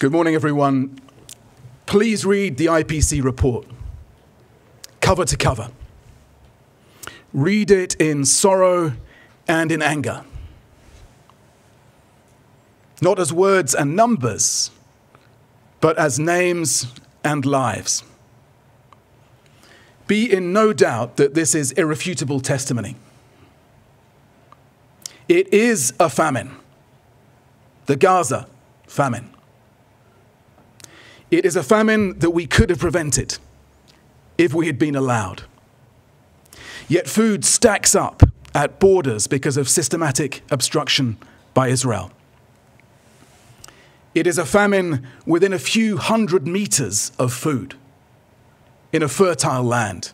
Good morning, everyone. Please read the IPC report, cover to cover. Read it in sorrow and in anger. Not as words and numbers, but as names and lives. Be in no doubt that this is irrefutable testimony. It is a famine, the Gaza famine. It is a famine that we could have prevented if we had been allowed. Yet food stacks up at borders because of systematic obstruction by Israel. It is a famine within a few hundred meters of food in a fertile land.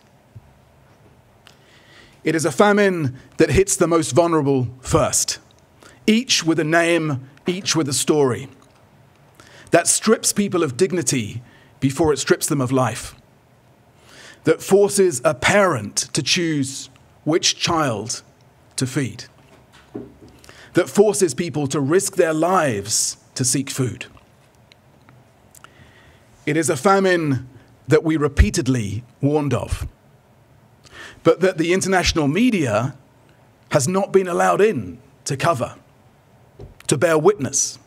It is a famine that hits the most vulnerable first, each with a name, each with a story, that strips people of dignity before it strips them of life, that forces a parent to choose which child to feed, that forces people to risk their lives to seek food. It is a famine that we repeatedly warned of, but that the international media has not been allowed in to cover, to bear witness.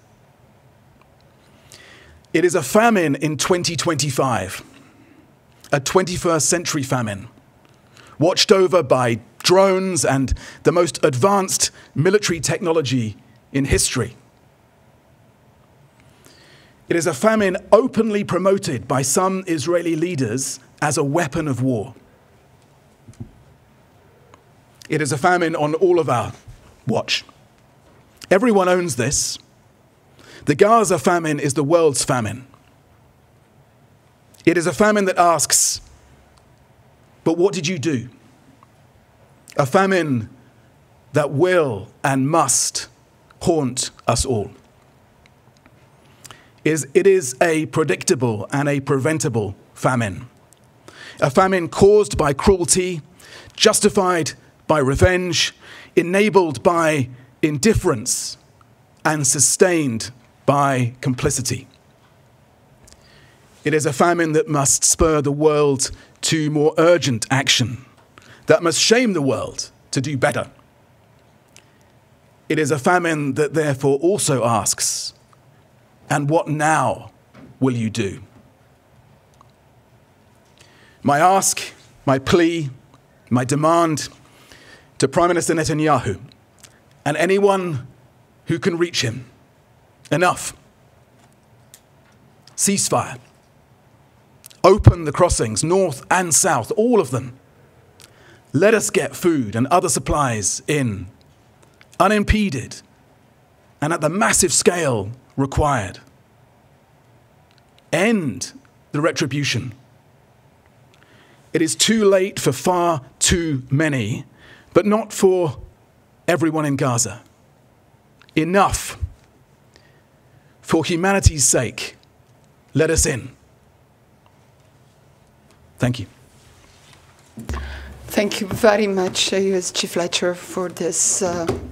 It is a famine in 2025, a 21st century famine, watched over by drones and the most advanced military technology in history. It is a famine openly promoted by some Israeli leaders as a weapon of war. It is a famine on all of our watch. Everyone owns this. The Gaza famine is the world's famine. It is a famine that asks, but what did you do? A famine that will and must haunt us all. It is a predictable and a preventable famine. A famine caused by cruelty, justified by revenge, enabled by indifference, and sustained by complicity. It is a famine that must spur the world to more urgent action, that must shame the world to do better. It is a famine that therefore also asks, and what now will you do? My ask, my plea, my demand to Prime Minister Netanyahu and anyone who can reach him: enough. Ceasefire. Open the crossings, north and south, all of them. Let us get food and other supplies in, unimpeded, and at the massive scale required. End the retribution. It is too late for far too many, but not for everyone in Gaza. Enough. For humanity's sake, let us in. Thank you. Thank you very much, U.S. Chief Fletcher, for this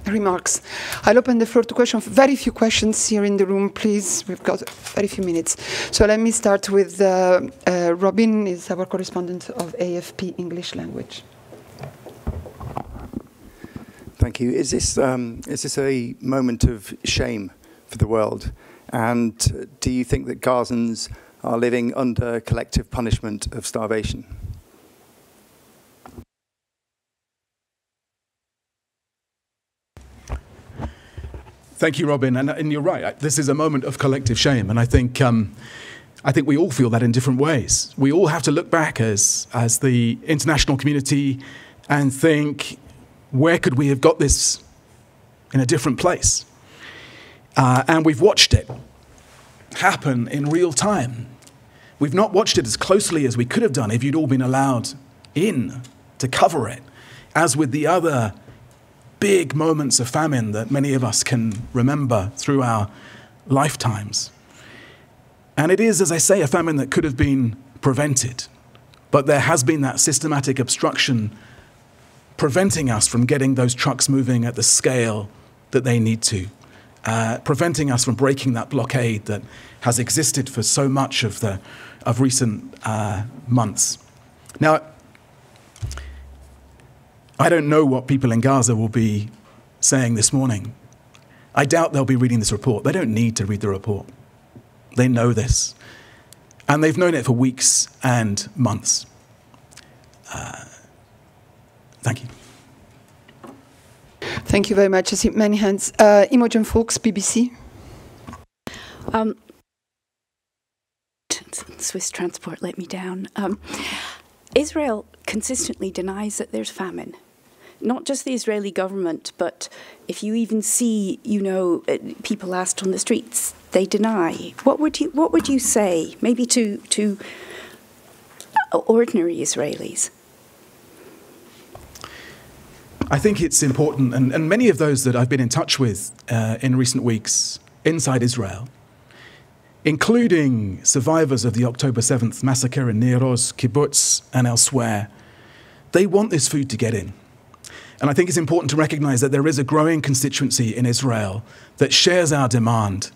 remarks. I'll open the floor to questions. Very few questions here in the room, please. We've got very few minutes. So let me start with Robin, is our correspondent of AFP English language. Thank you. Is this a moment of shame for the world? And do you think that Gazans are living under collective punishment of starvation? Thank you, Robin. And you're right. This is a moment of collective shame. And I think we all feel that in different ways. We all have to look back as the international community and think, where could we have got this in a different place? And we've watched it happen in real time. We've not watched it as closely as we could have done if you'd all been allowed in to cover it, as with the other big moments of famine that many of us can remember through our lifetimes. And it is, as I say, a famine that could have been prevented, but there has been that systematic obstruction preventing us from getting those trucks moving at the scale that they need to. preventing us from breaking that blockade that has existed for so much of recent months. Now, I don't know what people in Gaza will be saying this morning. I doubt they'll be reading this report. They don't need to read the report. They know this. And they've known it for weeks and months. Thank you. Thank you very much. I see many hands. Imogen Fox, BBC. Swiss transport let me down. Israel consistently denies that there's famine. Not just the Israeli government, but if you even see, people asked on the streets, they deny. What would you say, maybe to ordinary Israelis? I think it's important, and many of those that I've been in touch with in recent weeks inside Israel, including survivors of the October 7th massacre in Nir Oz, kibbutz, and elsewhere, they want this food to get in. And I think it's important to recognize that there is a growing constituency in Israel that shares our demand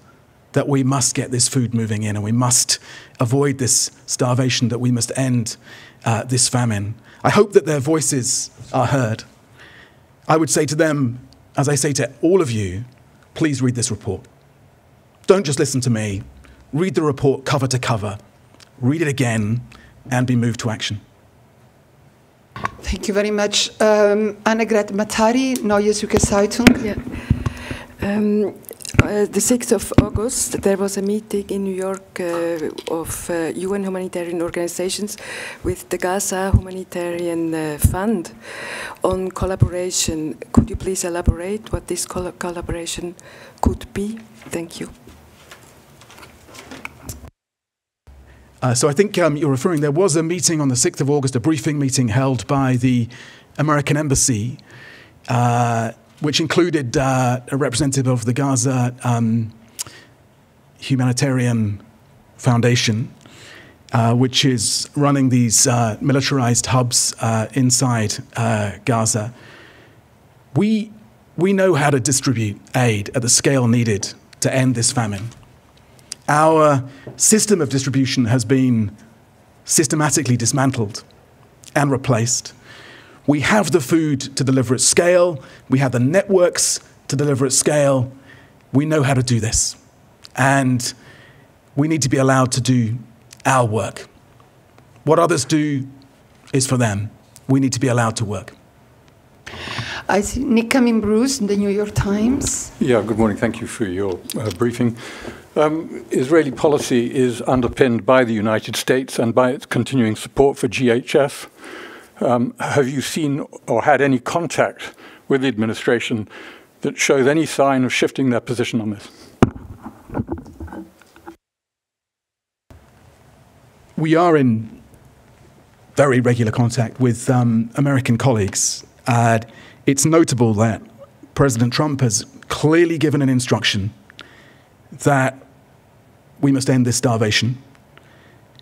that we must get this food moving in and we must avoid this starvation, that we must end this famine. I hope that their voices are heard. I would say to them, as I say to all of you, please read this report. Don't just listen to me. Read the report cover to cover. Read it again and be moved to action. Thank you very much. Annegret Matari, Neue Zürcher Zeitung. Yeah. The 6th of August, there was a meeting in New York of UN humanitarian organizations with the Gaza Humanitarian Fund on collaboration. Could you please elaborate what this collaboration could be? Thank you. So I think you're referring, there was a meeting on the 6th of August, a briefing meeting held by the American Embassy, which included a representative of the Gaza Humanitarian Foundation, which is running these militarized hubs inside Gaza. We know how to distribute aid at the scale needed to end this famine. Our system of distribution has been systematically dismantled and replaced. We have the food to deliver at scale. We have the networks to deliver at scale. We know how to do this. And we need to be allowed to do our work. What others do is for them. We need to be allowed to work. I see Nick Cumming-Bruce in the New York Times. Yeah, good morning. Thank you for your briefing. Israeli policy is underpinned by the United States and by its continuing support for GHF. Have you seen or had any contact with the administration that shows any sign of shifting their position on this? We are in very regular contact with American colleagues. It's notable that President Trump has clearly given an instruction that we must end this starvation.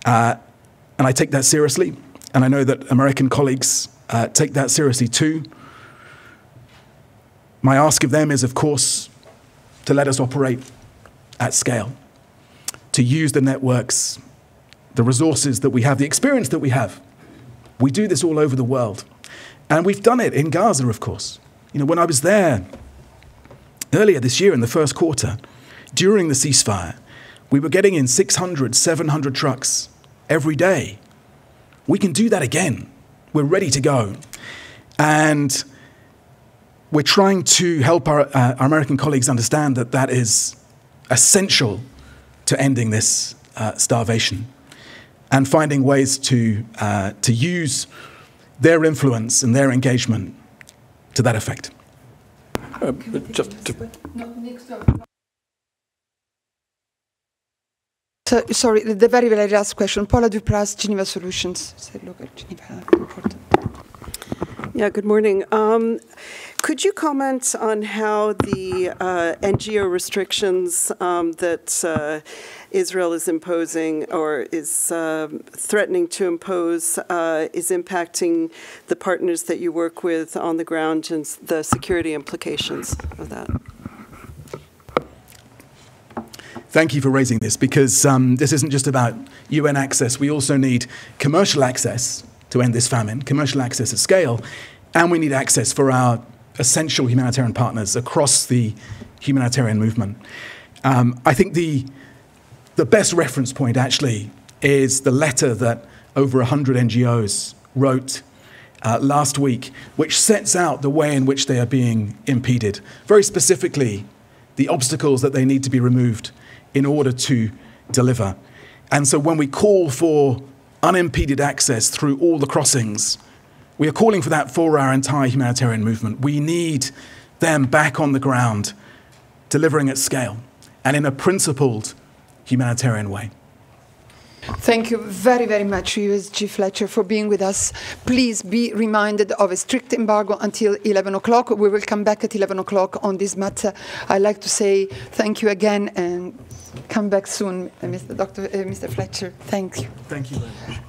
And I take that seriously. And I know that American colleagues take that seriously too. My ask of them is, of course, to let us operate at scale, to use the networks, the resources that we have, the experience that we have. We do this all over the world. And we've done it in Gaza, of course. When I was there earlier this year in the first quarter, during the ceasefire, we were getting in 600, 700 trucks every day. We can do that again. We're ready to go. And we're trying to help our American colleagues understand that that is essential to ending this starvation and finding ways to use their influence and their engagement to that effect. Sorry, the very, very last question. Paula Dupras, Geneva Solutions. Yeah, good morning. Could you comment on how the NGO restrictions that Israel is imposing or is threatening to impose is impacting the partners that you work with on the ground and the security implications of that? Thank you for raising this, because this isn't just about UN access. We also need commercial access to end this famine, commercial access at scale, and we need access for our essential humanitarian partners across the humanitarian movement. I think the best reference point, actually, is the letter that over 100 NGOs wrote last week, which sets out the way in which they are being impeded. Very specifically, the obstacles that they need to be removed in order to deliver. And so when we call for unimpeded access through all the crossings, we are calling for that for our entire humanitarian movement. We need them back on the ground, delivering at scale, and in a principled humanitarian way. Thank you very, very much, USG Fletcher, for being with us. Please be reminded of a strict embargo until 11 o'clock. We will come back at 11 o'clock on this matter. I'd like to say thank you again and come back soon, Mr. Fletcher. Thank you. Thank you very much.